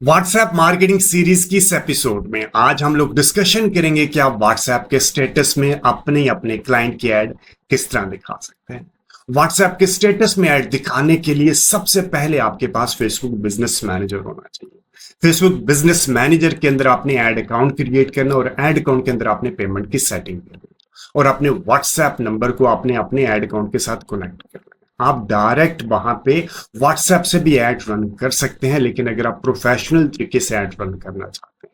WhatsApp marketing series की इस episode में आज हम लोग डिस्कशन करेंगे कि आप व्हाट्सएप के स्टेटस में अपने अपने क्लाइंट की ऐड किस तरह दिखा सकते हैं। व्हाट्सएप के स्टेटस में ऐड दिखाने के लिए सबसे पहले आपके पास फेसबुक बिजनेस मैनेजर होना चाहिए। फेसबुक बिजनेस मैनेजर के अंदर आपने ऐड अकाउंट क्रिएट करना और ऐड अकाउंट के अंदर आपने पेमेंट की सेटिंग करनी और अपने व्हाट्सएप नंबर को आपने अपने ऐड अकाउंट के साथ कनेक्ट करना। आप डायरेक्ट वहां पे व्हाट्सएप से भी ऐड रन कर सकते हैं, लेकिन अगर आप प्रोफेशनल तरीके से ऐड रन करना चाहते हैं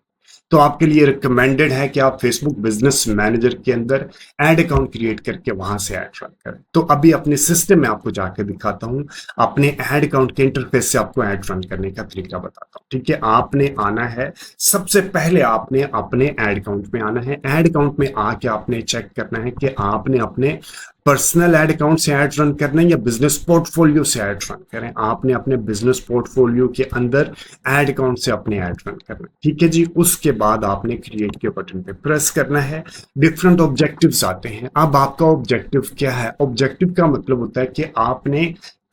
तो आपके लिए रिकमेंडेड है कि आप फेसबुक बिजनेस मैनेजर के अंदर ऐड अकाउंट क्रिएट करके वहां से ऐड रन करें। तो अभी अपने सिस्टम में आपको जाकर दिखाता हूं, अपने ऐड अकाउंट के इंटरफेस से आपको ऐड रन करने का तरीका बताता हूं। ठीक है, आपने आना है, सबसे पहले आपने अपने ऐड अकाउंट में आना है। ऐड अकाउंट में आके आपने चेक करना है कि आपने अपने पर्सनल ऐड अकाउंट से ऐड रन करना है या बिजनेस पोर्टफोलियो से ऐड रन करें। आपने अपने बिजनेस पोर्टफोलियो के अंदर ऐड अकाउंट से अपने ऐड रन करना है। ठीक है जी, उसके बाद आपने क्रिएट के बटन पे प्रेस करना है। डिफरेंट ऑब्जेक्टिव्स आते हैं। अब आपका ऑब्जेक्टिव क्या है? ऑब्जेक्टिव का मतलब होता है कि आपने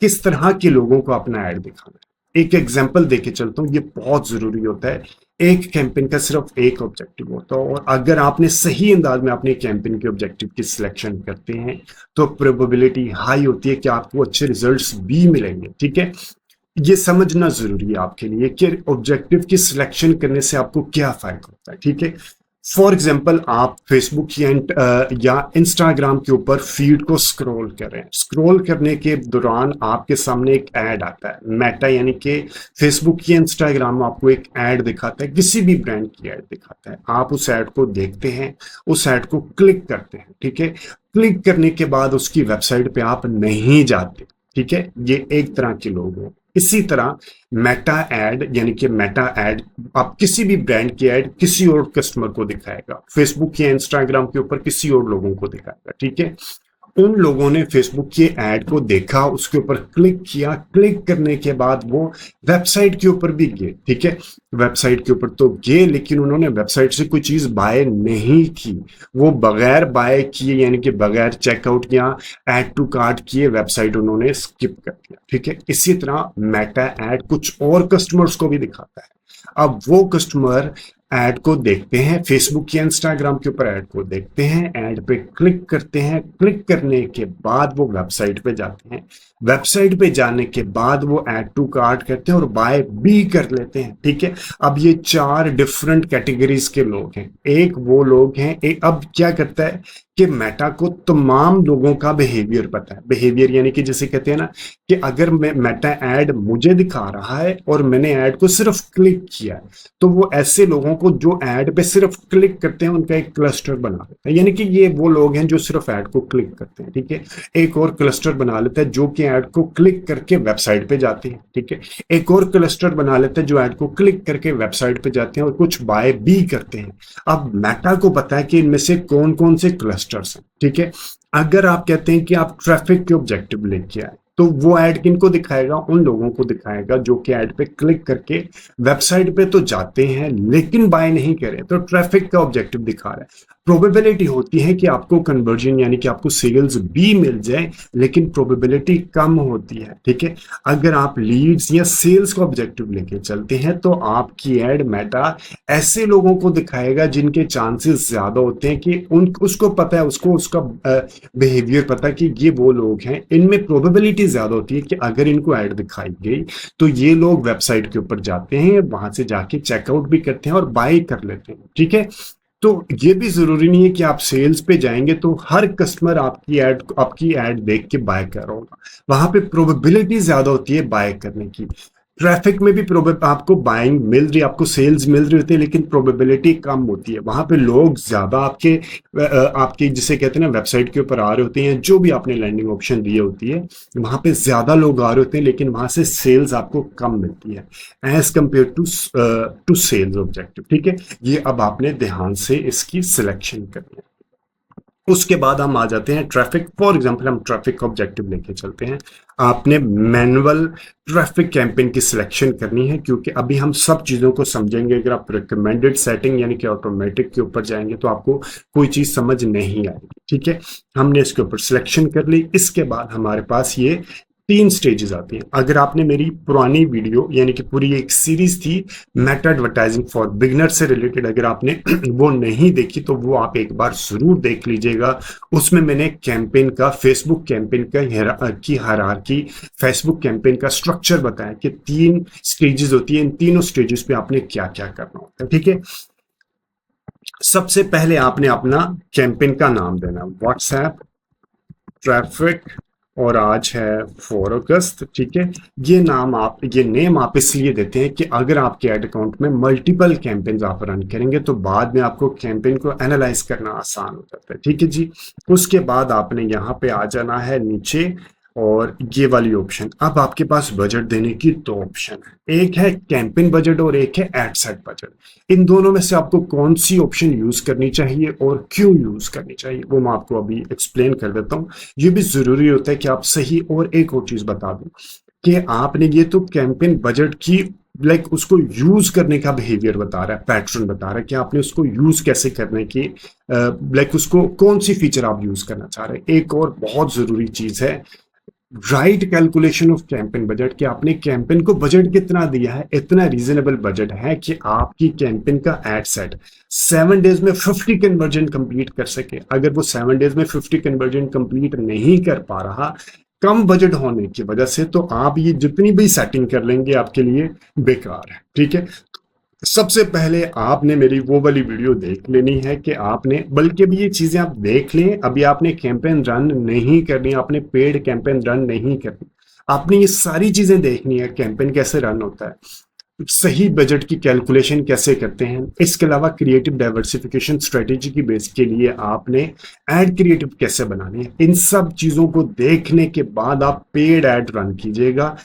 किस तरह के लोगों को अपना ऐड दिखाना है। एक एग्जाम्पल देके चलता हूँ, ये बहुत जरूरी होता है। एक कैंपेन का सिर्फ एक ऑब्जेक्टिव होता है और अगर आपने सही अंदाज में अपने कैंपेन के ऑब्जेक्टिव की सिलेक्शन करते हैं तो प्रोबेबिलिटी हाई होती है कि आपको अच्छे रिजल्ट्स भी मिलेंगे। ठीक है, ये समझना जरूरी है आपके लिए कि ऑब्जेक्टिव की सिलेक्शन करने से आपको क्या फायदा होता है। ठीक है, फॉर एग्जाम्पल आप फेसबुक या इंस्टाग्राम के ऊपर फीड को स्क्रॉल कर रहे हैं। स्क्रॉल करने के दौरान आपके सामने एक ऐड आता है। मेटा यानी कि फेसबुक या इंस्टाग्राम में आपको एक ऐड दिखाता है, किसी भी ब्रांड की ऐड दिखाता है। आप उस ऐड को देखते हैं, उस ऐड को क्लिक करते हैं। ठीक है, क्लिक करने के बाद उसकी वेबसाइट पे आप नहीं जाते। ठीक है, ये एक तरह के लोग हैं। इसी तरह मेटा ऐड यानी कि मेटा ऐड आप किसी भी ब्रांड की ऐड किसी और कस्टमर को दिखाएगा, फेसबुक या इंस्टाग्राम के ऊपर किसी और लोगों को दिखाएगा। ठीक है, उन लोगों ने फेसबुक के ऐड को देखा, उसके ऊपर क्लिक किया, क्लिक करने के बाद वो वेबसाइट के ऊपर भी गए। ठीक है, वेबसाइट के ऊपर तो गए लेकिन उन्होंने वेबसाइट से कोई चीज बाय नहीं की। वो बगैर बाय किए यानी कि बगैर चेकआउट या ऐड टू कार्ट किए वेबसाइट उन्होंने स्किप कर दिया। ठीक है, इसी तरह मेटा ऐड कुछ और कस्टमर्स को भी दिखाता है। अब वो कस्टमर ऐड को देखते हैं, फेसबुक या इंस्टाग्राम के ऊपर ऐड को देखते हैं, ऐड पे क्लिक करते हैं, क्लिक करने के बाद वो वेबसाइट पे जाते हैं, वेबसाइट पे जाने के बाद वो ऐड टू कार्ट करते हैं और बाय भी कर लेते हैं। ठीक है, अब ये चार डिफरेंट कैटेगरीज के लोग हैं। एक वो लोग हैं, एक अब क्या करता है कि मेटा को तमाम लोगों का बिहेवियर पता है। बिहेवियर यानी कि जैसे कहते हैं ना कि अगर मैं मेटा ऐड मुझे दिखा रहा है और मैंने ऐड को सिर्फ क्लिक किया है तो वो ऐसे लोगों को जो ऐड पे सिर्फ क्लिक करते हैं उनका एक क्लस्टर बना देता है। यानी कि ये वो लोग हैं जो सिर्फ ऐड को क्लिक करते हैं। ठीक है, एक और क्लस्टर बना लेता है जो कि ऐड को क्लिक करके वेबसाइट पे जाते हैं। ठीक है, एक और क्लस्टर बना लेता है जो ऐड को क्लिक करके वेबसाइट पे जाते हैं और कुछ बाय भी करते हैं। अब मेटा को पता है कि इनमें से कौन कौन से क्लस्टर्स हैं। ठीक है, अगर आप कहते हैं कि आप ट्रैफिक के ऑब्जेक्टिव लेके आए तो वो ऐड किनको दिखाएगा? उन लोगों को दिखाएगा जो कि ऐड पे क्लिक करके वेबसाइट पे तो जाते हैं लेकिन बाय नहीं करें, तो ट्रैफिक का ऑब्जेक्टिव दिखा रहा है। प्रोबेबिलिटी होती है कि आपको कन्वर्जन यानी कि आपको सेल्स भी मिल जाए, लेकिन प्रोबेबिलिटी कम होती है। ठीक है, अगर आप लीड्स या सेल्स का ऑब्जेक्टिव लेके चलते हैं तो आपकी ऐड मेटा ऐसे लोगों को दिखाएगा जिनके चांसेस ज्यादा होते हैं कि उसको पता है, उसको उसका बिहेवियर पता है कि ये वो लोग हैं, इनमें प्रोबेबिलिटी ज्यादा होती है कि अगर इनको ऐड दिखाई गई तो ये लोग वेबसाइट के ऊपर जाते हैं, वहां से जाके चेकआउट भी करते हैं और बाय कर लेते हैं। ठीक है, तो ये भी जरूरी नहीं है कि आप सेल्स पे जाएंगे तो हर कस्टमर आपकी ऐड देख के बाय कर रहा होगा। वहां पे प्रोबेबिलिटी ज्यादा होती है बाय करने की। ट्रैफिक में भी आपको बाइंग मिल रही, आपको सेल्स मिल रही होती है, लेकिन प्रोबेबिलिटी कम होती है। वहां पे लोग ज्यादा आपके जिसे कहते हैं ना वेबसाइट के ऊपर आ रहे होते हैं, जो भी आपने लैंडिंग ऑप्शन दी होती है वहां पे ज्यादा लोग आ रहे होते हैं, लेकिन वहां से सेल्स आपको कम मिलती है as compare to sales objective. ठीक है, ये अब आपने ध्यान से इसकी सिलेक्शन करनी है। उसके बाद हम आ जाते हैं ट्रैफिक। फॉर एग्जांपल हम ट्रैफिक का ऑब्जेक्टिव लेके चलते हैं। आपने मैनुअल ट्रैफिक कैंपेन की सिलेक्शन करनी है, क्योंकि अभी हम सब चीजों को समझेंगे। अगर आप रिकमेंडेड सेटिंग यानी कि ऑटोमेटिक के ऊपर जाएंगे तो आपको कोई चीज समझ नहीं आएगी। ठीक है, हमने इसके ऊपर सिलेक्शन कर ली। इसके बाद हमारे पास ये तीन स्टेजेस आती हैं। अगर आपने मेरी पुरानी वीडियो यानी कि पूरी एक सीरीज थी मेटा एडवर्टाइजिंग फॉर बिगनर से रिलेटेड, अगर आपने वो नहीं देखी तो वो आप एक बार जरूर देख लीजिएगा। उसमें मैंने कैंपेन का, फेसबुक कैंपेन की हायरार्की, फेसबुक कैंपेन का स्ट्रक्चर बताया कि तीन स्टेजेस होती है, इन तीनों स्टेजेस पे आपने क्या क्या करना होता है। ठीक है, सबसे पहले आपने अपना कैंपेन का नाम देना, व्हाट्सएप ट्रैफिक, और आज है 4 अगस्त। ठीक है, ये नेम आप इसलिए देते हैं कि अगर आपके एड अकाउंट में मल्टीपल कैंपेन्स आप रन करेंगे तो बाद में आपको कैंपेन को एनालाइज करना आसान हो जाता है। ठीक है जी, उसके बाद आपने यहाँ पे आ जाना है नीचे, और ये वाली ऑप्शन, अब आपके पास बजट देने की दो ऑप्शन है, एक है कैंपेन बजट और एक है एड सेट बजट। इन दोनों में से आपको कौन सी ऑप्शन यूज करनी चाहिए और क्यों यूज करनी चाहिए वो मैं आपको अभी एक्सप्लेन कर देता हूँ। ये भी जरूरी होता है कि आप सही, और एक और चीज बता दूं कि आपने ये तो कैंपेन बजट की उसको यूज करने का बिहेवियर बता रहा है, पैटर्न बता रहा है कि आपने उसको यूज कैसे करने की, उसको कौन सी फीचर आप यूज करना चाह रहे हैं। एक और बहुत जरूरी चीज है, right calculation of campaign budget, कि आपने कैंपेन को बजट कितना दिया है, इतना रीजनेबल बजट है कि आपकी कैंपेन का एड सेट 7 डेज में 50 कन्वर्जन कंप्लीट कर सके। अगर वो 7 डेज में 50 कन्वर्जन कंप्लीट नहीं कर पा रहा कम बजट होने की वजह से, तो आप ये जितनी भी सेटिंग कर लेंगे आपके लिए बेकार है। ठीक है, सबसे पहले आपने मेरी वो वाली वीडियो देख लेनी है कि आपने, बल्कि भी ये चीजें आप देख लें, अभी आपने कैंपेन रन नहीं करनी, आपने पेड कैंपेन रन नहीं करनी, आपने ये सारी चीजें देखनी है, कैंपेन कैसे रन होता है, सही बजट की कैलकुलेशन कैसे करते हैं, इसके अलावा क्रिएटिव डाइवर्सिफिकेशन स्ट्रेटेजी की बेस के लिए आपने एड क्रिएटिव कैसे बनाने हैं, इन सब चीजों को देखने के बाद आप पेड एड रन कीजिएगा।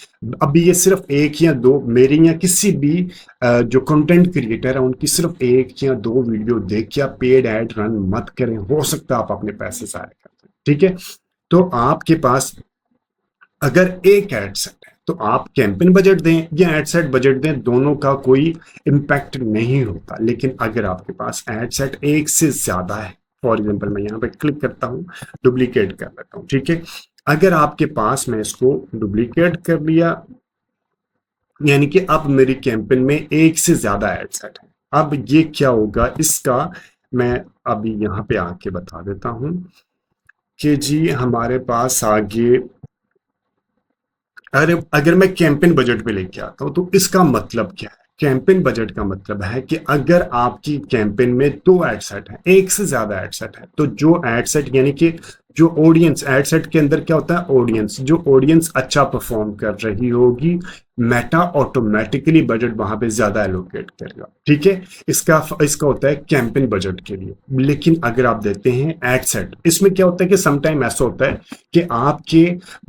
अभी ये सिर्फ एक या दो मेरी या किसी भी जो कंटेंट क्रिएटर है उनकी सिर्फ एक या दो वीडियो देख के आप पेड एड रन मत करें, हो सकता है आप अपने पैसे जाया कर दें। ठीक है, तो आपके पास अगर एक एड सेट है तो आप कैंपेन बजट दें या एड सेट बजट दें, दोनों का कोई इम्पैक्ट नहीं होता। लेकिन अगर आपके पास एड सेट एक से ज्यादा है, फॉर एग्जांपल मैं यहाँ पे क्लिक करता हूँ, डुप्लीकेट कर लेता हूँ। ठीक है, अगर आपके पास, मैं इसको डुप्लीकेट कर लिया, यानी कि अब मेरी कैंपेन में एक से ज्यादा एड सेट है। अब ये क्या होगा इसका मैं अभी यहाँ पे आके बता देता हूँ कि जी हमारे पास आगे, अरे अगर मैं कैंपेन बजट पे लेके आता हूं तो इसका मतलब क्या है। कैंपेन बजट का मतलब है कि अगर आपकी कैंपेन में दो एड सेट है, एक से ज्यादा एड सेट है, तो जो एड सेट यानी कि जो ऑडियंस, एड सेट के अंदर क्या होता है, ऑडियंस, जो ऑडियंस अच्छा परफॉर्म कर रही होगी मेटा ऑटोमेटिकली बजट वहां पे ज्यादा एलोकेट करेगा। ठीक है, इसका होता है कैंपेन बजट के लिए। लेकिन अगर आप देते हैं एड सेट, इसमें क्या होता है कि समटाइम ऐसा होता है कि आपके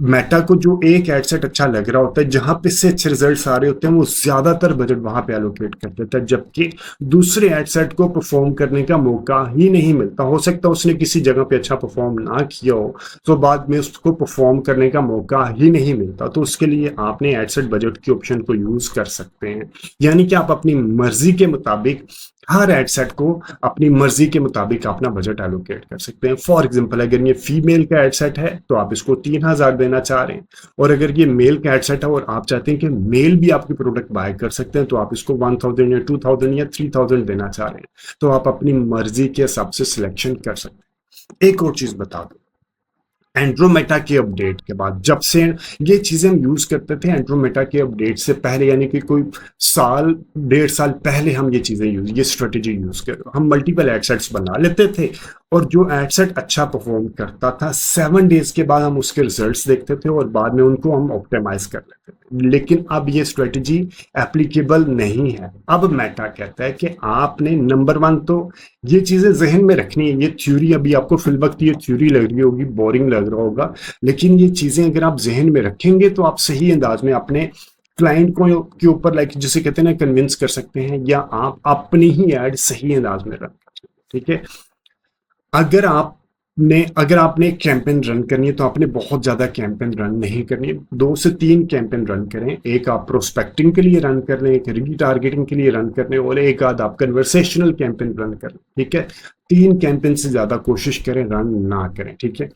मेटा को जो एक एड सेट अच्छा लग रहा होता है, जहां पे से अच्छे रिजल्ट आ रहे होते हैं, वो ज्यादातर बजट वहां पे एलोकेट कर देता है, जबकि दूसरे एड सेट को परफॉर्म करने का मौका ही नहीं मिलता। हो सकता है उसने किसी जगह पे अच्छा परफॉर्म ना किया हो तो बाद में उसको परफॉर्म करने का मौका ही नहीं मिलता। तो उसके लिए आपने एड सेट बजट की ऑप्शन को यूज कर सकते हैं, यानी कि आप अपनी मर्जी के मुताबिक हर एड सेट को अपनी मर्जी के मुताबिक अपना बजट एलोकेट कर सकते हैं। फॉर एग्जांपल अगर ये फीमेल का एड सेट है तो आप इसको 3000 देना चाह रहे हैं, और अगर ये मेल का एड सेट है और आप चाहते हैं कि मेल भी आपकी प्रोडक्ट बाय कर सकते हैं तो आप इसको 1000 या 2000 या 3000 देना चाह रहे हैं, तो आप अपनी मर्जी के हिसाब से सिलेक्शन कर सकते हैं। एक और चीज बता दो, एंड्रोमेटा के अपडेट के बाद, जब से ये चीजें हम यूज करते थे एंड्रोमेटा के अपडेट से पहले, यानी कि कोई साल 1.5 साल पहले हम ये चीजें ये स्ट्रेटेजी यूज कर, हम मल्टीपल एडसेट्स बना लेते थे, और जो एडसेट अच्छा परफॉर्म करता था 7 डेज के बाद हम उसके रिजल्ट्स देखते थे और बाद में उनको हम ऑप्टिमाइज कर लेते थे। लेकिन अब ये स्ट्रेटेजी एप्लीकेबल नहीं है। अब मेटा कहता है कि आपने नंबर 1 तो ये चीजें जहन में रखनी है। ये थ्योरी अभी आपको फिल वक्त ये थ्योरी लग रही होगी, बोरिंग लग रहा होगा, लेकिन ये चीजें अगर आप जहन में रखेंगे तो आप सही अंदाज में अपने क्लाइंट को के ऊपर जिसे कहते हैं ना कन्विंस कर सकते हैं, या आप अपनी ही एड सही अंदाज में रन कर। ठीक है, अगर आपने कैंपेन रन करनी है तो आपने बहुत ज्यादा कैंपेन रन नहीं करनी है, 2 से 3 कैंपेन रन करें। एक आप प्रोस्पेक्टिंग के लिए रन कर लें, एक रीटारगेटिंग के लिए रन कर लें, और एक आध आप कन्वर्सेशनल कैंपेन रन कर लें। ठीक है, 3 कैंपेन से ज्यादा कोशिश करें रन ना करें। ठीक है,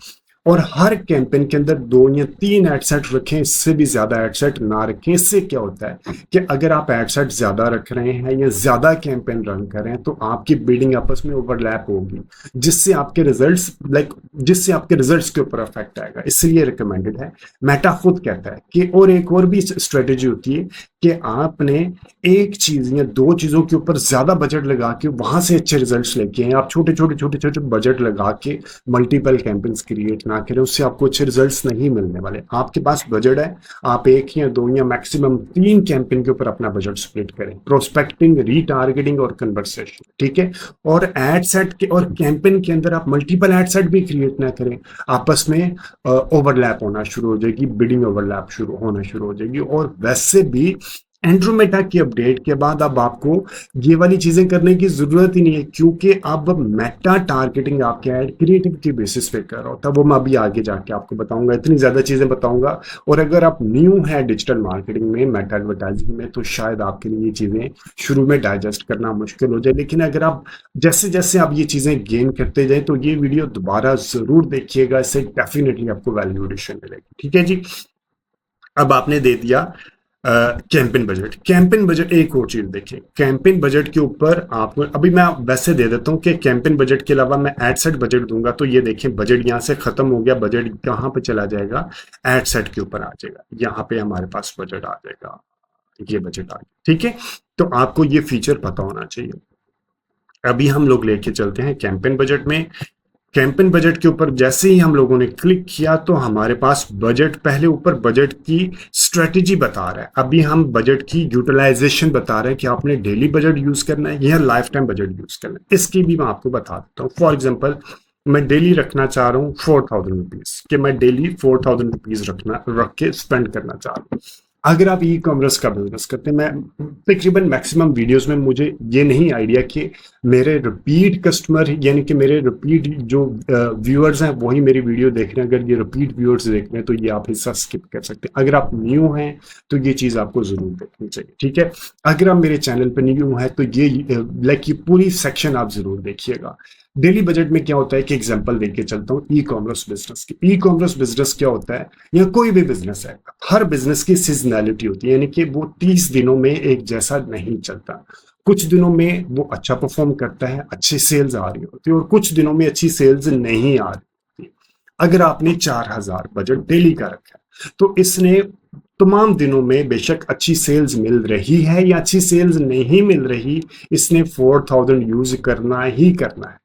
और हर कैंपेन के अंदर 2 या 3 एड सेट रखें, इससे भी ज्यादा एड सेट ना रखें। इससे क्या होता है कि अगर आप एड सेट ज्यादा रख रहे हैं या ज्यादा कैंपेन रन कर रहे हैं तो आपकी बिडिंग आपस में ओवरलैप होगी, जिससे आपके रिजल्ट्स के ऊपर इफेक्ट आएगा। इसलिए रिकमेंडेड है। मेटा खुद कहता है कि और एक और भी स्ट्रेटेजी होती है कि आपने एक चीज या 2 चीजों के ऊपर ज्यादा बजट लगा के वहां से अच्छे रिजल्ट्स लेके आए। आप छोटे छोटे बजट लगा के मल्टीपल कैंपेन्स क्रिएट ना करें, उससे आपको अच्छे रिजल्ट्स नहीं मिलने वाले। आपके पास बजट है, आप 1 या 2 या मैक्सिमम 3 कैंपेन के ऊपर अपना बजट स्प्लिट करें, प्रोस्पेक्टिंग, रीटारगेटिंग और कन्वर्सेशन, ठीक है। और एड सेट के और कैंपेन के अंदर आप मल्टीपल एड सेट भी क्रिएट ना करें, आपस में ओवरलैप होना शुरू हो जाएगी, बिडिंग ओवरलैप होना शुरू हो जाएगी। और वैसे भी एंड्रोमेटा की अपडेट के बाद अब आपको ये वाली चीजें करने की जरूरत ही नहीं है, क्योंकि अब मेटा टारगेटिंग आपके ऐड क्रिएटिविटी बेसिस पे कर रहा होता है। वो मैं अभी आगे जाके आपको बताऊंगा, इतनी ज्यादा चीजें बताऊंगा। और अगर आप न्यू हैं डिजिटल मार्केटिंग में, मेटा एडवर्टाइजिंग में, तो शायद आपके लिए ये चीजें शुरू में डाइजेस्ट करना मुश्किल हो जाए। लेकिन अगर आप जैसे जैसे आप ये चीजें गेन करते जाए तो ये वीडियो दोबारा जरूर देखिएगा, इससे डेफिनेटली आपको वैल्यू एडिशन मिलेगी, ठीक है जी। अब आपने दे दिया कैंपेन बजट। एक और चीज देखिए, कैंपेन बजट के ऊपर आपको अभी मैं वैसे दे देता हूं कि कैंपेन बजट के अलावा मैं एड सेट बजट दूंगा तो ये देखें बजट यहां से खत्म हो गया, बजट कहां पे चला जाएगा, एड सेट के ऊपर आ जाएगा। यहां पे हमारे पास बजट आ जाएगा, ये बजट आ गया, ठीक है। तो आपको ये फीचर पता होना चाहिए। अभी हम लोग लेके चलते हैं कैंपेन बजट में। कैंपेन बजट के ऊपर जैसे ही हम लोगों ने क्लिक किया तो हमारे पास बजट, पहले ऊपर बजट की स्ट्रेटेजी बता रहा है। अभी हम बजट की यूटिलाइजेशन बता रहे हैं कि आपने डेली बजट यूज करना है या लाइफ टाइम बजट यूज करना है। इसकी भी मैं आपको बता देता हूँ। फॉर एग्जाम्पल, मैं डेली रखना चाह रहा हूँ 4000 रुपीज, कि मैं डेली 4000 रुपीज रख के स्पेंड करना चाह रहा हूँ। अगर आप ई कॉमर्स का बिजनेस करते हैं, मैं तकरीबन मैक्सिमम वीडियोस में मुझे ये नहीं आइडिया कि मेरे रिपीट कस्टमर यानी कि मेरे रिपीट जो व्यूअर्स हैं वही मेरी वीडियो देख रहे हैं। अगर ये रिपीट व्यूअर्स देख रहे हैं तो ये आप हिस्सा स्किप कर सकते हैं। अगर आप न्यू हैं तो ये चीज आपको जरूर देखनी चाहिए, ठीक है। अगर आप मेरे चैनल पर न्यू है तो ये ये पूरी सेक्शन आप जरूर देखिएगा। डेली बजट में क्या होता है कि एग्जांपल देके चलता हूँ ई कॉमर्स बिजनेस की। ई कॉमर्स बिजनेस क्या होता है, या कोई भी बिजनेस है, हर बिजनेस की सीजनैलिटी होती है, यानी कि वो 30 दिनों में एक जैसा नहीं चलता। कुछ दिनों में वो अच्छा परफॉर्म करता है, अच्छी सेल्स आ रही होती है, और कुछ दिनों में अच्छी सेल्स नहीं आ रही होती। अगर आपने 4000 बजट डेली का रखा है तो इसने तमाम दिनों में बेशक अच्छी सेल्स मिल रही है या अच्छी सेल्स नहीं मिल रही, इसने 4000 यूज करना ही करना है।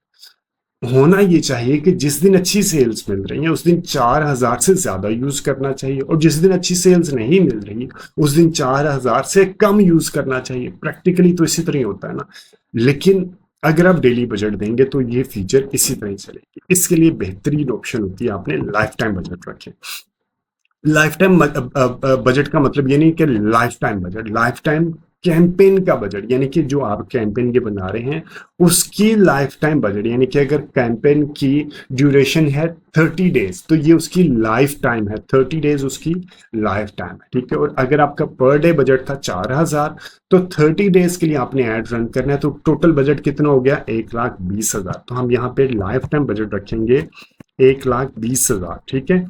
होना ये चाहिए कि जिस दिन अच्छी सेल्स मिल रही है उस दिन 4000 से ज्यादा यूज करना चाहिए, और जिस दिन अच्छी सेल्स नहीं मिल रही उस दिन 4000 से कम यूज करना चाहिए। प्रैक्टिकली तो इसी तरह होता है ना। लेकिन अगर आप डेली बजट देंगे तो ये फीचर इसी तरह चलेगी। इसके लिए बेहतरीन ऑप्शन होती है, आपने लाइफ टाइम बजट रखें। लाइफ टाइम बजट का मतलब ये नहीं कि life time budget, life time campaign का बजट, यानी कि जो आप कैंपेन के बना रहे हैं उसकी लाइफ टाइम बजट, यानी कि अगर कैंपेन की ड्यूरेशन है 30 डेज तो ये उसकी लाइफ टाइम है, 30 डेज उसकी लाइफ टाइम है, ठीक है। और अगर आपका पर डे बजट था 4000 तो 30 डेज के लिए आपने एड रन करना है, तो टोटल बजट कितना हो गया, 1,20,000। तो हम यहाँ पे लाइफ टाइम बजट रखेंगे 1,20,000, ठीक है।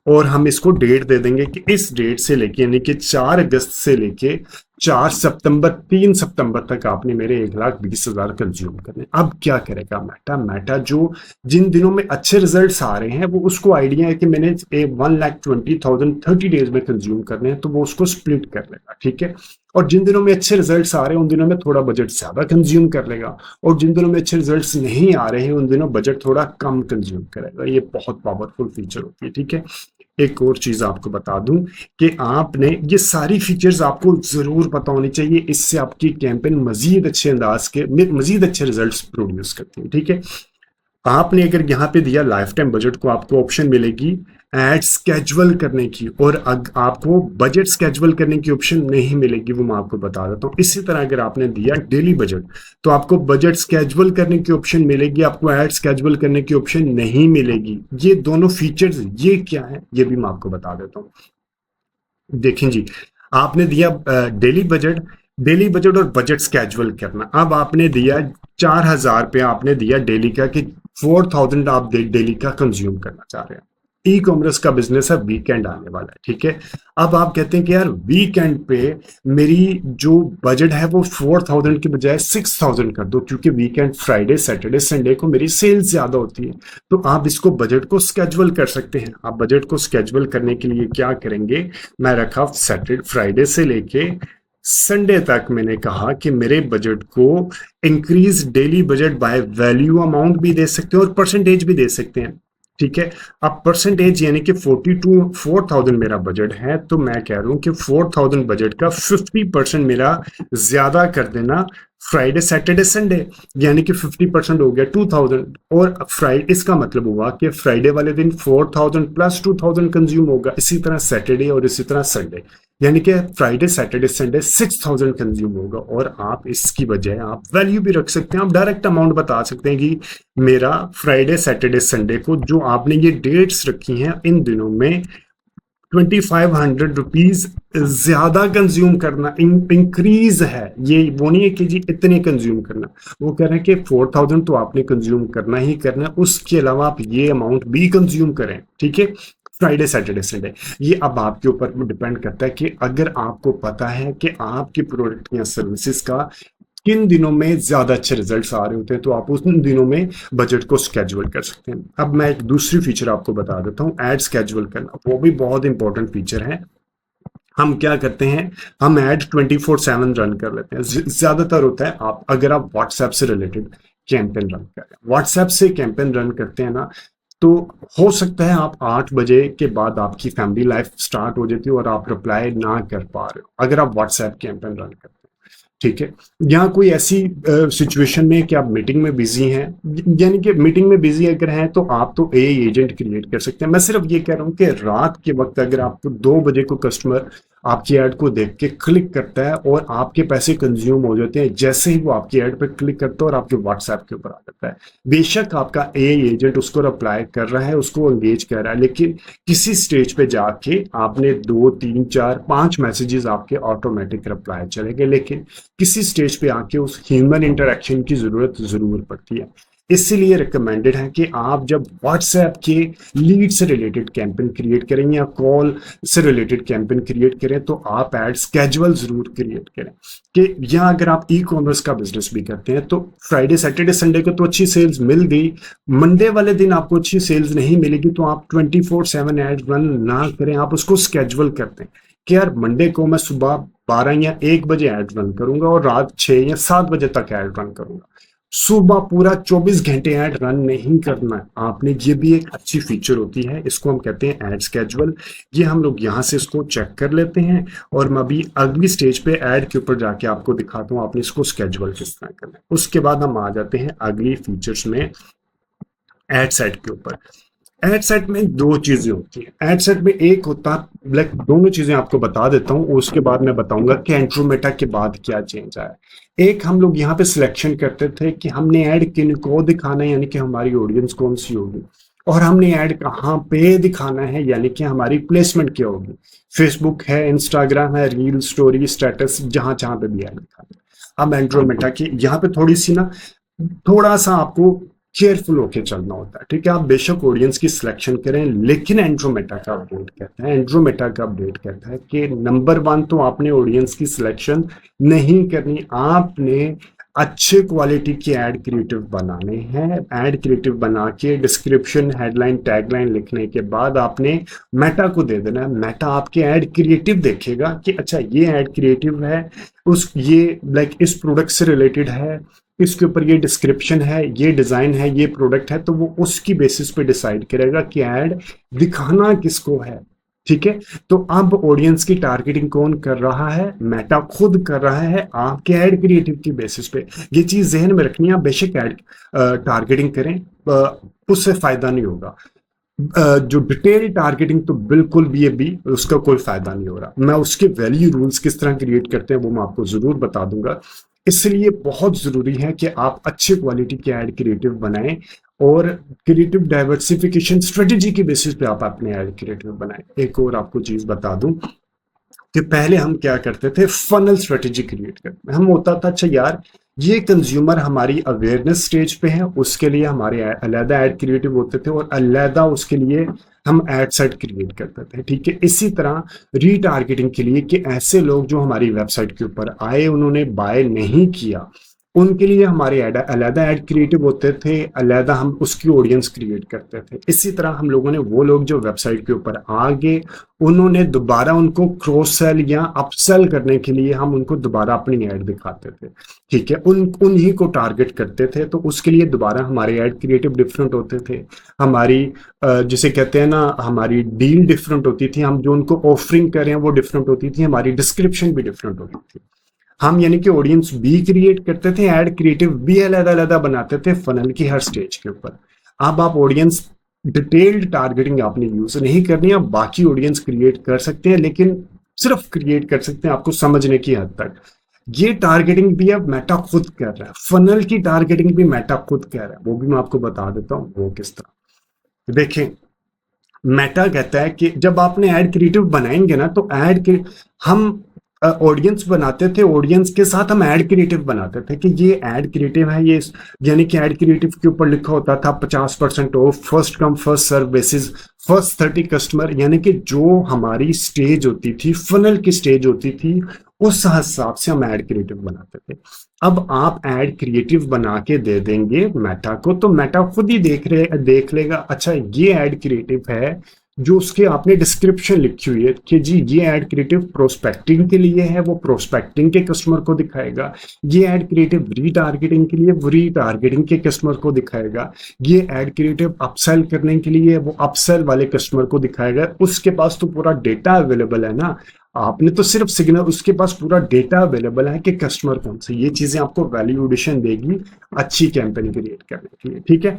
और हम इसको डेट दे देंगे कि इस डेट से लेके, यानी कि 4 अगस्त से लेके 4 सितंबर, 3 सितंबर तक आपने मेरे 1,20,000 कंज्यूम करने। अब क्या करेगा मेटा जो जिन दिनों में अच्छे रिजल्ट्स आ रहे हैं वो उसको आइडिया है कि मैंने 1,20,000 30 डेज में कंज्यूम करने हैं, तो वो उसको स्प्लिट कर लेगा, ठीक है। और जिन दिनों में अच्छे रिजल्ट्स आ रहे हैं उन दिनों में थोड़ा बजट ज्यादा कंज्यूम कर लेगा, और जिन दिनों में अच्छे रिजल्ट्स नहीं आ रहे हैं उन दिनों बजट थोड़ा कम कंज्यूम करेगा। ये बहुत पावरफुल फीचर होती है, ठीक है। एक और चीज आपको बता दूं कि आपने ये सारी फीचर्स आपको जरूर पता होनी चाहिए, इससे आपकी कैंपेन मजीद अच्छे अंदाज के मजीद अच्छे रिजल्ट्स प्रोड्यूस करती है, ठीक है। आपने अगर यहाँ पे दिया लाइफ टाइम बजट को, आपको ऑप्शन मिलेगी एड स्केजुअल करने की, और आपको बजट स्केजुअल करने की ऑप्शन नहीं मिलेगी, वो मैं आपको बता देता हूँ। इसी तरह अगर आपने दिया डेली बजट तो आपको बजट स्केजुअल करने की ऑप्शन मिलेगी, आपको एड स्केजुअल करने की ऑप्शन नहीं मिलेगी। ये दोनों फीचर्स ये क्या है ये भी मैं आपको बता देता हूँ। देखें जी, आपने दिया डेली बजट और बजट स्केजुअल करना। अब आपने दिया 4000 पे, आपने दिया डेली का कि 4000 आप डेली का कंज्यूम करना चाह रहे हैं। ई कॉमर्स का बिजनेस है, वीकेंड आने वाला है, ठीक है। अब आप कहते हैं कि यार वीकेंड पे मेरी जो बजट है वो 4000 की बजाय 6000 कर दो, क्योंकि वीकेंड फ्राइडे सैटरडे संडे को मेरी सेल्स ज्यादा होती है। तो आप इसको बजट को स्केड्यूल कर सकते हैं। आप बजट को स्केड्यूल करने के लिए क्या करेंगे, मैं रखा सैटरडे फ्राइडे से लेके संडे तक, मैंने कहा कि मेरे बजट को increase daily budget by value amount भी दे सकते हैं और परसेंटेज भी दे सकते हैं, ठीक है। अब परसेंटेज यानी कि 4000 मेरा बजट है, तो मैं कह रहा हूं कि 4000 बजट का 50% मेरा ज्यादा कर देना फ्राइडे सैटरडे संडे, यानी कि 50% हो गया 2000। और फ्राइडे, इसका मतलब हुआ कि फ्राइडे वाले दिन 4000 प्लस 2000 कंज्यूम होगा, इसी तरह सैटरडे और इसी तरह संडे, यानी कि फ्राइडे सैटरडे संडे 6000 कंज्यूम होगा। और आप इसकी बजाय आप वैल्यू भी रख सकते हैं, आप डायरेक्ट अमाउंट बता सकते हैं कि मेरा फ्राइडे सैटरडे संडे को जो आपने ये डेट्स रखी हैं इन दिनों में 2500 रुपीज ज्यादा कंज्यूम करना इंक्रीज है। ये वो नहीं है कि जी इतने कंज्यूम करना, वो कह रहे हैं कि 4000 तो आपने कंज्यूम करना ही करना है, उसके अलावा आप ये अमाउंट भी कंज्यूम करें, ठीक है, फ्राइडे सैटरडे संडे। ये अब आपके ऊपर डिपेंड करता है कि अगर आपको पता है कि आपकी प्रोडक्ट या सर्विसेज का किन दिनों में ज्यादा अच्छे रिजल्ट्स आ रहे होते हैं, तो आप उन दिनों में बजट को स्केड्यूल कर सकते हैं। अब मैं एक दूसरी फीचर आपको बता देता हूं, एड स्केड्यूल करना, वो भी बहुत इंपॉर्टेंट फीचर है। हम क्या करते हैं, हम एड 24/7 रन कर लेते हैं। ज्यादातर होता है आप अगर आप व्हाट्सएप से रिलेटेड कैंपेन रन कर रहे हैं, व्हाट्सएप से कैंपेन रन करते हैं ना, तो हो सकता है आप 8 बजे के बाद आपकी फैमिली लाइफ स्टार्ट हो जाती है और आप रिप्लाई ना कर पा रहे हो अगर आप व्हाट्सएप कैंपेन रन करते हैं, ठीक है। यहाँ कोई ऐसी सिचुएशन में कि आप मीटिंग में बिजी हैं, यानी कि मीटिंग में बिजी अगर हैं तो आप तो एआई एजेंट क्रिएट कर सकते हैं। मैं सिर्फ ये कह रहा हूँ कि रात के वक्त अगर आपको 2 बजे को कस्टमर आपकी ऐड को देख के क्लिक करता है और आपके पैसे कंज्यूम हो जाते हैं जैसे ही वो आपकी ऐड पर क्लिक करता है और आपके व्हाट्सएप के ऊपर आ जाता है, बेशक आपका एआई एजेंट उसको रिप्लाई कर रहा है, उसको एंगेज कर रहा है, लेकिन किसी स्टेज पे जाके आपने 2 3 4 5 मैसेजेस आपके ऑटोमेटिक रिप्लाई चले गए, लेकिन किसी स्टेज पे आके उस ह्यूमन इंटरेक्शन की जरूरत जरूर पड़ती है। इसीलिए रिकमेंडेड है कि आप जब व्हाट्सएप के लीड से रिलेटेड कैंपेन क्रिएट करें या कॉल से रिलेटेड कैंपेन क्रिएट करें तो आप एड स्केड्यूल जरूर क्रिएट करें। कि या अगर आप ई कॉमर्स का बिजनेस भी करते हैं तो फ्राइडे सैटरडे संडे को तो अच्छी सेल्स मिल गई, मंडे वाले दिन आपको अच्छी सेल्स नहीं मिलेगी, तो आप 24/7 एड रन ना करें, आप उसको स्केड्यूल करते हैं कि यार मंडे को मैं सुबह 12 या 1 बजे ऐड रन करूंगा और रात 6 या 7 बजे तक ऐड रन करूंगा। सुबह पूरा 24 घंटे ऐड रन नहीं करना है आपने, ये भी एक अच्छी फीचर होती है, इसको हम कहते हैं ऐड स्केड्यूल। ये हम लोग यहाँ से इसको चेक कर लेते हैं और मैं अभी अगली स्टेज पे ऐड के ऊपर जाके आपको दिखाता हूँ आपने इसको स्केड्यूल किस तरह करना है। उसके बाद हम आ जाते हैं अगली फीचर्स में, एड सेट के ऊपर। एड सेट में 2 चीजें होती हैं। एड सेट में एक होता है, लाइक दोनों चीजें आपको बता देता हूं, उसके बाद मैं बताऊंगा कि एंट्रोमेटा के बाद क्या चेंज आया। एक हम लोग यहाँ पे सिलेक्शन करते थे कि हमने ऐड किन को दिखाना है, यानी कि हमारी ऑडियंस कौन सी होगी, और हमने ऐड कहाँ पे दिखाना है, यानी कि हमारी प्लेसमेंट क्या होगी। फेसबुक है, इंस्टाग्राम है, रील, स्टोरी, स्टेटस, जहां जहां पे भी ऐड दिखाना है। अब एंड्रोमेटा की यहाँ पे थोड़ी सी ना, थोड़ा सा आपको केयरफुल होके चलना होता है, ठीक है। आप बेशक ऑडियंस की सिलेक्शन करें, लेकिन एंड्रोमेटा का अपडेट कहता है, एंड्रोमेटा का अपडेट कहता है कि नंबर 1 तो आपने ऑडियंस की सिलेक्शन नहीं करनी, आपने अच्छे क्वालिटी की एड क्रिएटिव बनाने हैं। एड क्रिएटिव बना के डिस्क्रिप्शन, हेडलाइन, टैगलाइन लिखने के बाद आपने मेटा को दे देना है। मेटा आपके एड क्रिएटिव देखेगा कि अच्छा ये एड क्रिएटिव है, उस ये लाइक इस प्रोडक्ट से रिलेटेड है, इसके ऊपर ये डिस्क्रिप्शन है, ये डिजाइन है, ये प्रोडक्ट है, तो वो उसकी बेसिस पे डिसाइड करेगा कि ऐड दिखाना किसको है, ठीक है। तो अब ऑडियंस की टारगेटिंग कौन कर रहा है, मेटा खुद कर रहा है आपके ऐड क्रिएटिव की बेसिस पे। ये चीज जहन में रखनी है, आप बेशक ऐड टारगेटिंग करें, उससे फायदा नहीं होगा। जो डिटेल टारगेटिंग तो बिल्कुल भी उसका कोई फायदा नहीं हो रहा। मैं उसके वैल्यू रूल्स किस तरह क्रिएट करते हैं वो मैं आपको जरूर बता दूंगा। इसलिए बहुत जरूरी है कि आप अच्छे क्वालिटी के ऐड क्रिएटिव बनाएं और क्रिएटिव डाइवर्सिफिकेशन स्ट्रेटेजी की बेसिस पे आप अपने ऐड क्रिएटिव बनाएं। एक और आपको चीज बता दूं कि पहले हम क्या करते थे, फनल स्ट्रेटेजी क्रिएट करते, हम होता था अच्छा यार ये कंज्यूमर हमारी अवेयरनेस स्टेज पे है, उसके लिए हमारे अलहदा ऐड क्रिएटिव होते थे और अलहदा उसके लिए हम एड सेट क्रिएट करते थे, ठीक है। इसी तरह रीटारगेटिंग के लिए कि ऐसे लोग जो हमारी वेबसाइट के ऊपर आए, उन्होंने बाय नहीं किया, उनके लिए हमारे अलहदा ऐड क्रिएटिव होते थे, अलहदा हम उसकी ऑडियंस क्रिएट करते थे। इसी तरह हम लोगों ने वो लोग जो वेबसाइट के ऊपर आ गए, उन्होंने दोबारा उनको क्रॉस सेल या अपसेल करने के लिए हम उनको दोबारा अपनी ऐड दिखाते थे, ठीक है। उन्हीं को टारगेट करते थे, तो उसके लिए दोबारा हमारे ऐड क्रिएटिव डिफरेंट होते थे, हमारी जिसे कहते हैं ना, हमारी डील डिफरेंट होती थी, हम जो उनको ऑफरिंग कर रहे हैं वो डिफरेंट होती थी, हमारी डिस्क्रिप्शन भी डिफरेंट होती थी। हम यानी कि ऑडियंस भी क्रिएट करते थे, ऐड क्रिएटिव भी अलग अलग बनाते थे फनल की हर स्टेज के ऊपर। अब आप ऑडियंस डिटेल्ड टारगेटिंग आपने यूज नहीं करनी, आप बाकी ऑडियंस क्रिएट कर सकते हैं, लेकिन सिर्फ क्रिएट कर सकते हैं आपको समझने की हद तक। ये टारगेटिंग भी अब मेटा खुद कर रहा है, फनल की टारगेटिंग भी मेटा खुद कर रहा है, वो भी मैं आपको बता देता हूँ वो किस तरह। देखें, मेटा कहता है कि जब आपने ऐड क्रिएटिव बनाएंगे ना, तो ऐड के हम ऑडियंस बनाते थे, ऑडियंस के साथ हम ऐड क्रिएटिव बनाते थे कि ये ऐड क्रिएटिव है, ये यानी कि ऐड क्रिएटिव के ऊपर लिखा होता था 50% off, first come first serve basis, first 30 customer, यानी कि जो हमारी स्टेज होती थी, फनल की स्टेज होती थी, उस हिसाब से हम ऐड क्रिएटिव बनाते थे। अब आप ऐड क्रिएटिव बना के दे देंगे मेटा को, तो मेटा खुद ही देख लेगा, अच्छा ये ऐड क्रिएटिव है, जो उसके आपने डिस्क्रिप्शन लिखी हुई है कि जी ये ऐड क्रिएटिव प्रोस्पेक्टिंग के लिए है, वो प्रोस्पेक्टिंग के कस्टमर को दिखाएगा, ये ऐड क्रिएटिव रीटारगेटिंग के लिए वो रीटारगेटिंग के कस्टमर को दिखाएगा, ये ऐड क्रिएटिव अपसेल करने के लिए वो अपसेल वाले कस्टमर को दिखाएगा। उसके पास तो पूरा डेटा अवेलेबल है ना, आपने तो सिर्फ सिग्नल, उसके पास पूरा डेटा अवेलेबल है कि कस्टमर कौन से। ये चीजें आपको वैल्यू एडिशन देगी अच्छी कैंपेन क्रिएट करने के लिए, ठीक है।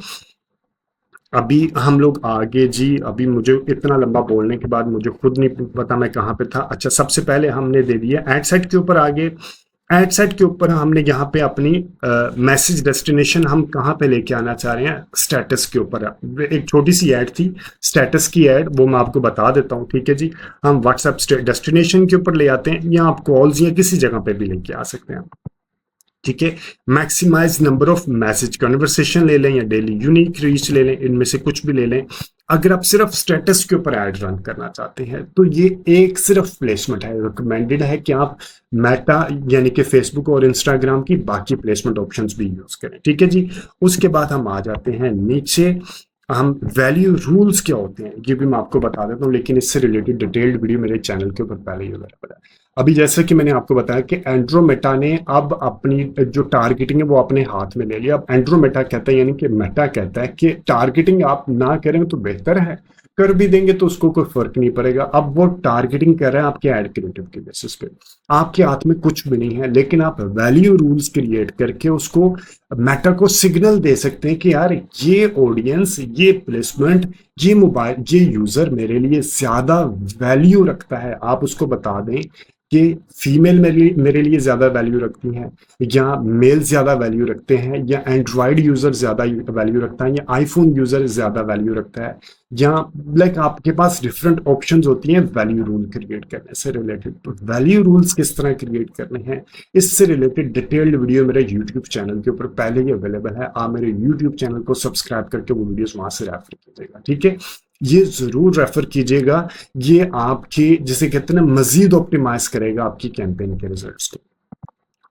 अभी हम लोग आगे जी, अभी मुझे इतना लंबा बोलने के बाद मुझे खुद नहीं पता मैं कहाँ पे था। अच्छा, सबसे पहले हमने दे दिया एड सेट के ऊपर। आगे एड सेट के ऊपर हमने यहाँ पे अपनी मैसेज डेस्टिनेशन हम कहाँ पे लेके आना चाह रहे हैं, स्टेटस के ऊपर। एक छोटी सी ऐड थी स्टेटस की ऐड, वो मैं आपको बता देता हूँ, ठीक है जी। हम व्हाट्सएप डेस्टिनेशन के ऊपर ले आते हैं, या आप कॉल्स या किसी जगह पे भी लेके आ सकते हैं, ठीक है। Maximise number of message conversation ले लें या डेली यूनिक रीच ले लें, इनमें से कुछ भी ले लें। अगर आप सिर्फ स्टेटस के ऊपर ऐड रन करना चाहते हैं, तो ये एक सिर्फ प्लेसमेंट है, रिकमेंडेड है कि आप मेटा यानी कि फेसबुक और इंस्टाग्राम की बाकी प्लेसमेंट ऑप्शंस भी यूज करें, ठीक है जी। उसके बाद हम आ जाते हैं नीचे, हम वैल्यू रूल्स क्या होते हैं ये भी मैं आपको बता देता हूँ, लेकिन इससे रिलेटेड डिटेल्ड वीडियो मेरे चैनल के ऊपर पहले ही अवेलेबल है। अभी जैसे कि मैंने आपको बताया कि एंड्रोमेटा ने अब अपनी जो टारगेटिंग है वो अपने हाथ में ले लिया। अब एंड्रोमेटा कहता है, यानी कि मेटा कहता है कि टारगेटिंग आप ना करें तो बेहतर है, कर भी देंगे तो उसको कोई फर्क नहीं पड़ेगा। अब वो टारगेटिंग कर रहे हैं आपके एड क्रिएटिव के बेसिस पे, आपके हाथ में कुछ भी नहीं है, लेकिन आप वैल्यू रूल्स क्रिएट करके उसको मेटा को सिग्नल दे सकते हैं कि यार ये ऑडियंस, ये प्लेसमेंट, ये मोबाइल, ये यूजर मेरे लिए ज्यादा वैल्यू रखता है। आप उसको बता दें कि फीमेल मेरे लिए ज्यादा वैल्यू रखती हैं, या मेल ज्यादा वैल्यू रखते हैं, या एंड्रॉयड यूजर ज्यादा वैल्यू रखता है, या आईफोन यूजर ज्यादा वैल्यू रखता है, या लाइक आपके पास डिफरेंट ऑप्शंस होती हैं वैल्यू रूल क्रिएट करने से रिलेटेड। तो वैल्यू रूल्स किस तरह क्रिएट करने हैं, इससे रिलेटेड डिटेल्ड वीडियो मेरे यूट्यूब चैनल के ऊपर पहले ही अवेलेबल है। आप मेरे यूट्यूब चैनल को सब्सक्राइब करके वो वीडियोस वहां से रेफर कीजिएगा, ठीक है। ये जरूर रेफर कीजिएगा, ये आपके जिसे कहते हैं ना मजीद ऑप्टिमाइज करेगा आपकी कैंपेन के रिजल्ट्स को।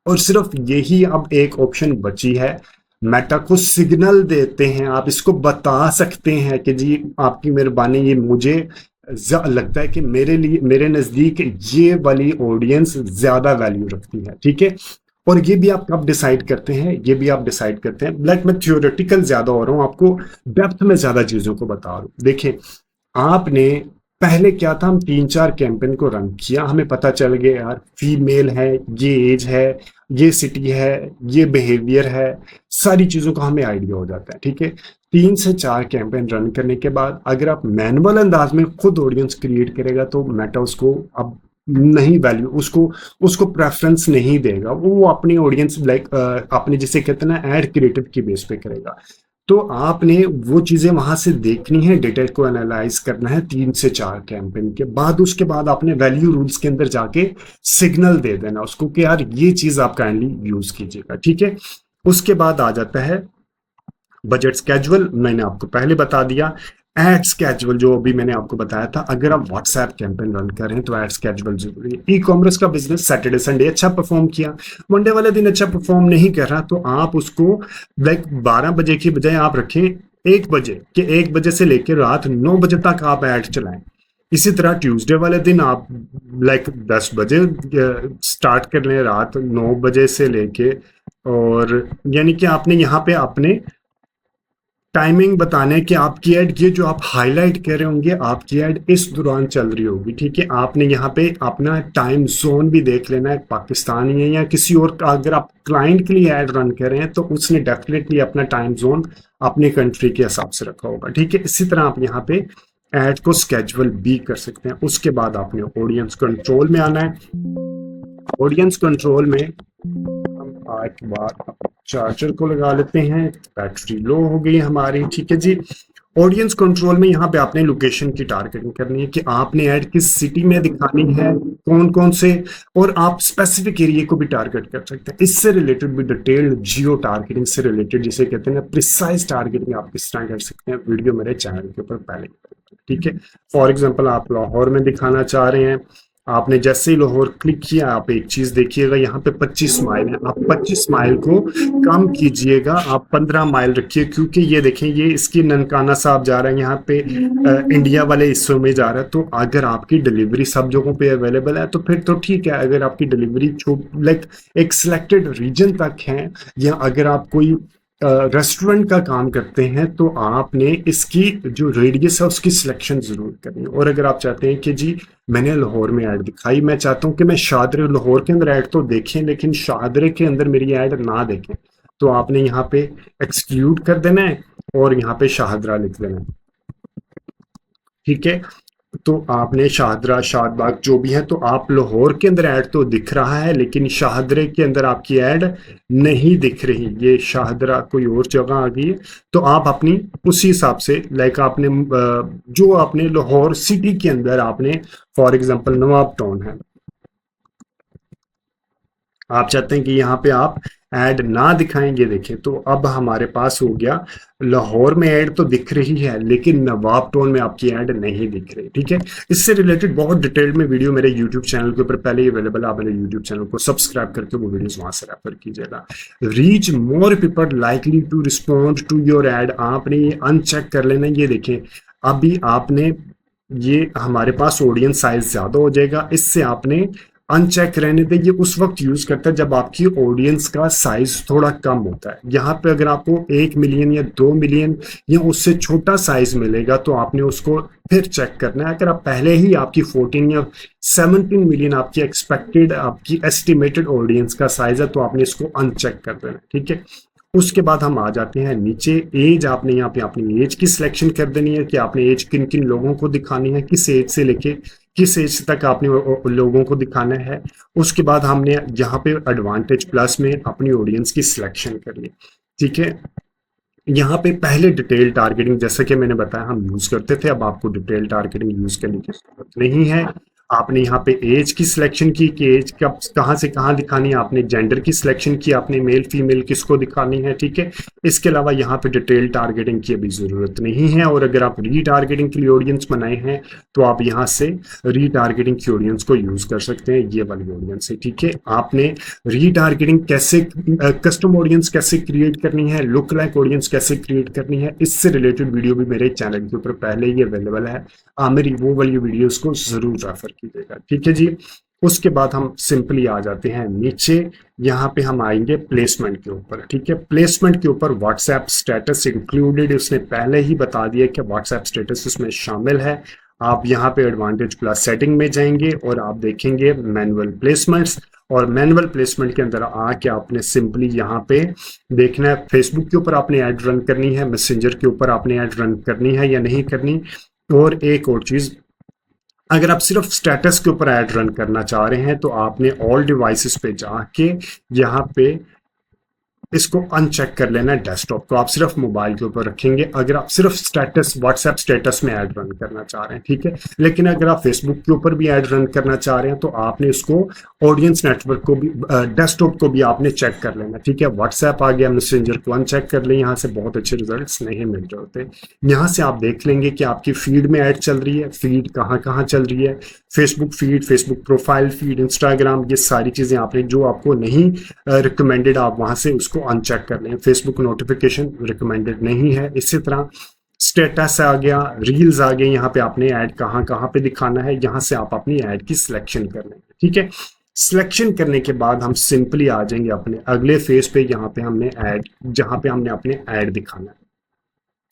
और सिर्फ यही अब एक ऑप्शन बची है, मेटा को सिग्नल देते हैं, आप इसको बता सकते हैं कि जी आपकी मेहरबानी, ये मुझे लगता है कि मेरे लिए, मेरे नजदीक ये वाली ऑडियंस ज्यादा वैल्यू रखती है, ठीक है। और ये भी आप कब डिसाइड करते हैं, ये भी आप डिसाइड करते हैं, लाइक मैं थियोरेटिकल ज्यादा हो रहा हूं, आपको डेप्थ में ज्यादा चीजों को बता रहा हूं। देखिए, आपने पहले क्या था, हम 3-4 कैंपेन को रन किया, हमें पता चल गया यार फीमेल है, ये एज है, ये सिटी है, ये बिहेवियर है, सारी चीजों का हमें आइडिया हो जाता है, ठीक है। 3 से 4 कैंपेन रन करने के बाद अगर आप मैनुअल अंदाज में खुद ऑडियंस क्रिएट करेगा, तो मेटा उसको अब नहीं वैल्यू, उसको प्रेफरेंस नहीं देगा, वो अपनी ऑडियंस लाइक अपने जिसे कहते हैं ना ऐड क्रिएटिव की बेस पे करेगा। तो आपने वो चीजें वहां से देखनी है, डेटा को एनालाइज करना है 3 से 4 कैंपेन के बाद। उसके बाद आपने वैल्यू रूल्स के अंदर जाके सिग्नल दे देना उसको कि यार ये चीज आप काइंडली यूज कीजिएगा, ठीक है। उसके बाद आ जाता है बजट स्केजुअल, मैंने आपको पहले बता दिया। एड स्केजुअल जो अभी मैंने आपको बताया था, अगर आप व्हाट्सएप कैंपेन रन कर रहे हैं तो एड स्केजुअल जरूरी है। ई कॉमर्स का बिजनेस सैटरडे संडे अच्छा परफॉर्म किया, मंडे वाले दिन अच्छा परफॉर्म नहीं कर रहा, तो आप उसको लाइक 12 बजे की बजाय आप रखें 1 बजे, कि 1 बजे से लेकर रात 9 बजे तक आप ऐड चलाएं। इसी तरह ट्यूसडे वाले दिन आप लाइक 10 बजे स्टार्ट कर लें, रात 9 बजे से लेके, और यानी कि आपने यहाँ पे अपने टाइमिंग बताने कि आपकी ऐड, ये जो आप हाईलाइट कर रहे होंगे आपकी ऐड इस दौरान चल रही होगी, ठीक है। आपने यहाँ पे अपना टाइम जोन भी देख लेना है, पाकिस्तानी है या किसी और का। अगर आप क्लाइंट के लिए ऐड रन कर रहे हैं तो उसने डेफिनेटली अपना टाइम जोन अपनी कंट्री के हिसाब से रखा होगा, ठीक है। इसी तरह आप यहाँ पे ऐड को स्केजुअल भी कर सकते हैं। उसके बाद आपने ऑडियंस कंट्रोल में आना है। ऑडियंस कंट्रोल में हम आज बार चार्जर को लगा लेते हैं, बैटरी लो हो गई हमारी, ठीक है जी। ऑडियंस कंट्रोल में यहाँ पे आपने लोकेशन की टारगेटिंग करनी है कि आपने ऐड किस सिटी में दिखानी है, कौन कौन से, और आप स्पेसिफिक एरिया को भी टारगेट कर सकते हैं। इससे रिलेटेड भी डिटेल्ड जियो टारगेटिंग से रिलेटेड जिसे कहते हैं प्रिसाइज टारगेटिंग आप किस तरह कर सकते हैं, वीडियो मेरे चैनल के ऊपर पहले, ठीक है। फॉर एग्जाम्पल आप लाहौर में दिखाना चाह रहे हैं, आपने जैसे ही लाहौर क्लिक किया, आप एक चीज देखिएगा यहाँ पे 25 माइल है, आप 25 माइल को कम कीजिएगा, आप 15 माइल रखिए, क्योंकि ये देखें ये इसकी ननकाना साहब जा रहा है यहाँ पे, इंडिया वाले हिस्सों में जा रहा है। तो अगर आपकी डिलीवरी सब जगहों पे अवेलेबल है तो फिर तो ठीक है। अगर आपकी डिलीवरी लाइक एक सिलेक्टेड रीजन तक है, या अगर आप कोई रेस्टोरेंट का काम करते हैं, तो आपने इसकी जो रेडियस है उसकी सिलेक्शन जरूर करनी है। और अगर आप चाहते हैं कि जी मैंने लाहौर में ऐड दिखाई, मैं चाहता हूं कि मैं शाहदरे लाहौर के अंदर ऐड तो देखें लेकिन शाहदरे के अंदर मेरी ऐड ना देखें, तो आपने यहाँ पे एक्सक्लूड कर देना है और यहाँ पे शाहदरा लिख देना है, ठीक है। तो आपने शाहदरा शाहबाग जो भी है, तो आप लाहौर के अंदर ऐड तो दिख रहा है लेकिन शाहदरे के अंदर आपकी ऐड नहीं दिख रही, ये शाहदरा कोई और जगह आ गई है। तो आप अपनी उसी हिसाब से लाइक आपने जो आपने लाहौर सिटी के अंदर आपने फॉर एग्जांपल नवाब टाउन है, आप चाहते हैं कि यहाँ पे आप ऐड ना दिखाएंगे, देखें तो अब हमारे पास हो गया लाहौर में ऐड तो दिख रही है लेकिन नवाब टाउन में आपकी ऐड नहीं दिख रही, ठीक है। इससे रिलेटेड बहुत डिटेल्ड में वीडियो मेरे यूट्यूब चैनल के ऊपर पहले ही अवेलेबल है, आप मेरे यूट्यूब चैनल को सब्सक्राइब करके वो वीडियोस वहां से रेफर कीजिएगा। Reach more people likely to respond to your ad, आपने ये अनचेक कर लेना। ये देखें अभी आपने ये हमारे पास ऑडियंस साइज ज्यादा हो जाएगा, इससे आपने अनचेक रहने दें। ये उस वक्त यूज करता है जब आपकी ऑडियंस का साइज थोड़ा कम होता है। यहाँ पे अगर आपको 1 मिलियन या 2 मिलियन या उससे छोटा साइज मिलेगा तो आपने उसको फिर चेक करना है। अगर आप पहले ही आपकी 14 या 17 मिलियन आपकी एक्सपेक्टेड आपकी एस्टिमेटेड ऑडियंस का साइज है तो आपने इसको अनचेक कर देना, ठीक है। उसके बाद हम आ जाते हैं नीचे, एज आपने यहाँ पे अपनी एज की सिलेक्शन कर देनी है कि आपने एज किन किन लोगों को दिखानी है, किस एज से लेके किस एज तक आपने लोगों को दिखाना है। उसके बाद हमने यहाँ पे एडवांटेज प्लस में अपनी ऑडियंस की सिलेक्शन कर ली, ठीक है। यहाँ पे पहले डिटेल टारगेटिंग जैसे कि मैंने बताया हम यूज करते थे, अब आपको डिटेल टारगेटिंग यूज करने की जरूरत नहीं है। आपने यहाँ पे एज की सिलेक्शन की कि एज कब कहाँ से कहाँ दिखानी है, आपने जेंडर की सिलेक्शन की, आपने मेल फीमेल किसको दिखानी है, ठीक है। इसके अलावा यहाँ पे डिटेल टारगेटिंग की अभी जरूरत नहीं है। और अगर आप रीटारगेटिंग के लिए ऑडियंस बनाए हैं तो आप यहाँ से रीटारगेटिंग की ऑडियंस को यूज कर सकते हैं, ये वाली ऑडियंस है, ठीक है। आपने रीटारगेटिंग कैसे, कस्टम ऑडियंस कैसे क्रिएट करनी है, लुक लाइक ऑडियंस कैसे क्रिएट करनी है, इससे रिलेटेड वीडियो भी मेरे चैनल के ऊपर पहले ही अवेलेबल है, आप मेरी वो वाली वीडियोस को जरूर रेफर कीजिएगा, ठीक है जी। उसके बाद हम सिंपली आ जाते हैं नीचे, यहाँ पे हम आएंगे प्लेसमेंट के ऊपर, ठीक है। प्लेसमेंट के ऊपर व्हाट्सएप स्टेटस इंक्लूडेड, उसने पहले ही बता दिया कि व्हाट्सएप स्टेटस उसमें शामिल है। आप यहाँ पे एडवांटेज प्लस सेटिंग में जाएंगे और आप देखेंगे मैनुअल प्लेसमेंट्स, और मैनुअल प्लेसमेंट के अंदर आके आपने सिंपली यहाँ पे देखना है फेसबुक के ऊपर आपने ऐड रन करनी है, मैसेंजर के ऊपर आपने ऐड रन करनी है या नहीं करनी। और एक और चीज, अगर आप सिर्फ स्टेटस के ऊपर ऐड रन करना चाह रहे हैं तो आपने ऑल डिवाइसेस पे जाके यहाँ पे इसको अनचेक कर लेना है डेस्कटॉप को। आप सिर्फ मोबाइल के ऊपर रखेंगे अगर आप सिर्फ स्टेटस व्हाट्सएप स्टेटस में ऐड रन करना चाह रहे हैं, ठीक है। लेकिन अगर आप फेसबुक के ऊपर भी ऐड रन करना चाह रहे हैं तो आपने इसको ऑडियंस नेटवर्क को भी डेस्कटॉप को भी आपने चेक कर लेना, ठीक है। व्हाट्सएप आ गया, मैसेंजर को अनचेक कर ले, यहाँ से बहुत अच्छे रिजल्ट्स नहीं मिल रहे होते। यहाँ से आप देख लेंगे कि आपकी फीड में ऐड चल रही है, फीड कहाँ कहाँ चल रही है, Facebook feed, Facebook profile feed, Instagram, ये सारी चीजें आपने जो आपको नहीं रिकमेंडेड आप वहां से उसको अनचेक कर लें। फेसबुक नोटिफिकेशन रिकमेंडेड नहीं है। इसी तरह स्टेटस आ गया, रील्स आ गए, यहाँ पे आपने ऐड कहाँ कहाँ पे दिखाना है, यहाँ से आप अपनी ऐड की सिलेक्शन कर लेंगे, ठीक है। सिलेक्शन करने के बाद हम सिंपली आ जाएंगे अपने अगले फेज पे, यहाँ पे हमने ऐड, जहाँ पे हमने अपने ऐड दिखाना है,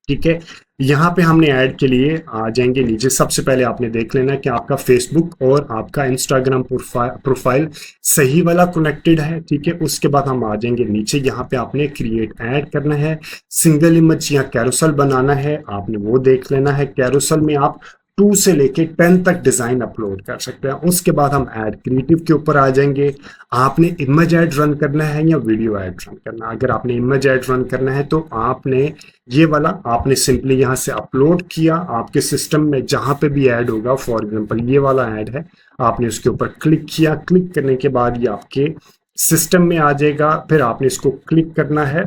ठीक है। यहाँ पे हमने ऐड के लिए आ जाएंगे नीचे। सबसे पहले आपने देख लेना कि आपका फेसबुक और आपका इंस्टाग्राम प्रोफाइल सही वाला कनेक्टेड है, ठीक है। उसके बाद हम आ जाएंगे नीचे, यहाँ पे आपने क्रिएट ऐड करना है, सिंगल इमेज या कैरोसल बनाना है, आपने वो देख लेना है। कैरोसल में आप 2 से लेके 10 तक डिजाइन अपलोड कर सकते हैं। उसके बाद हम ऐड क्रिएटिव के ऊपर आ जाएंगे। आपने इमेज ऐड रन करना है या वीडियो ऐड रन करना है। अगर आपने इमेज ऐड रन करना है तो आपने ये वाला आपने सिंपली यहाँ से अपलोड किया, आपके सिस्टम में जहां पे भी ऐड होगा, फॉर एग्जांपल ये वाला ऐड है, आपने उसके ऊपर क्लिक किया। क्लिक करने के बाद ये आपके सिस्टम में आ जाएगा, फिर आपने इसको क्लिक करना है,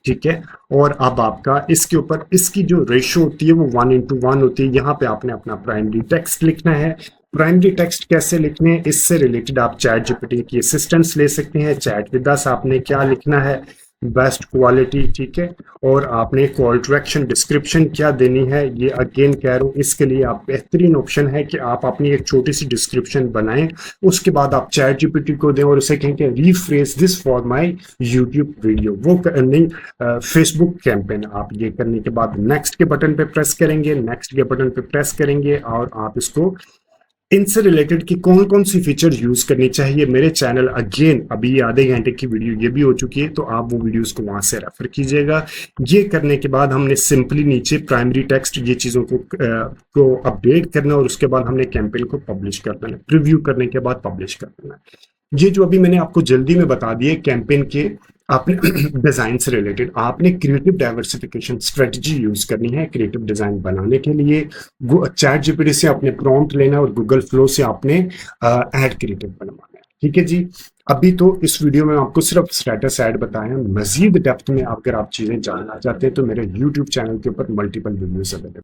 ठीक है। और अब आपका इसके ऊपर इसकी जो रेशियो होती है वो 1:1 होती है। यहाँ पे आपने अपना प्राइमरी टेक्स्ट लिखना है। प्राइमरी टेक्स्ट कैसे लिखने हैं, इससे रिलेटेड आप चैट जीपीटी की असिस्टेंस ले सकते हैं। चैट विद अस आपने क्या लिखना है, बेस्ट क्वालिटी, ठीक है। और आपने कॉल टू एक्शन डिस्क्रिप्शन क्या देनी है, ये अगेन कह रहा हूँ, इसके लिए आप बेहतरीन ऑप्शन है कि आप अपनी एक छोटी सी डिस्क्रिप्शन बनाएं। उसके बाद आप चैट जीपीटी को दें और उसे कहें कि rephrase this for my YouTube video, वो नहीं फेसबुक कैंपेन। आप ये करने के बाद नेक्स्ट के बटन पे प्रेस करेंगे, नेक्स्ट के बटन पे प्रेस करेंगे और आप इसको इनसे रिलेटेड कि कौन कौन सी फीचर यूज करनी चाहिए, मेरे चैनल अगेन अभी आधे घंटे की वीडियो ये भी हो चुकी है, तो आप वो वीडियोस को वहां से रेफर कीजिएगा। ये करने के बाद हमने सिंपली नीचे प्राइमरी टेक्स्ट ये चीजों को अपडेट करना और उसके बाद हमने कैंपेन को पब्लिश कर देना, प्रीव्यू करने के बाद पब्लिश कर देना। ये जो अभी मैंने आपको जल्दी में बता दिए कैंपेन के आपने डिजाइन से रिलेटेड, आपने क्रिएटिव डाइवर्सिफिकेशन स्ट्रेटजी यूज करनी है क्रिएटिव डिजाइन बनाने के लिए। चैट जीपीटी से आपने प्रॉम्प्ट लेना और गूगल फ्लो से आपने ऐड क्रिएटिव बनवाना है, ठीक है जी। अभी तो इस वीडियो में आपको सिर्फ स्टेटस ऐड बताया। मजीद डेप्थ में अगर आप चीजें जानना चाहते हैं तो मेरे यूट्यूब चैनल के ऊपर मल्टीपल वीडियोस अवेलेबल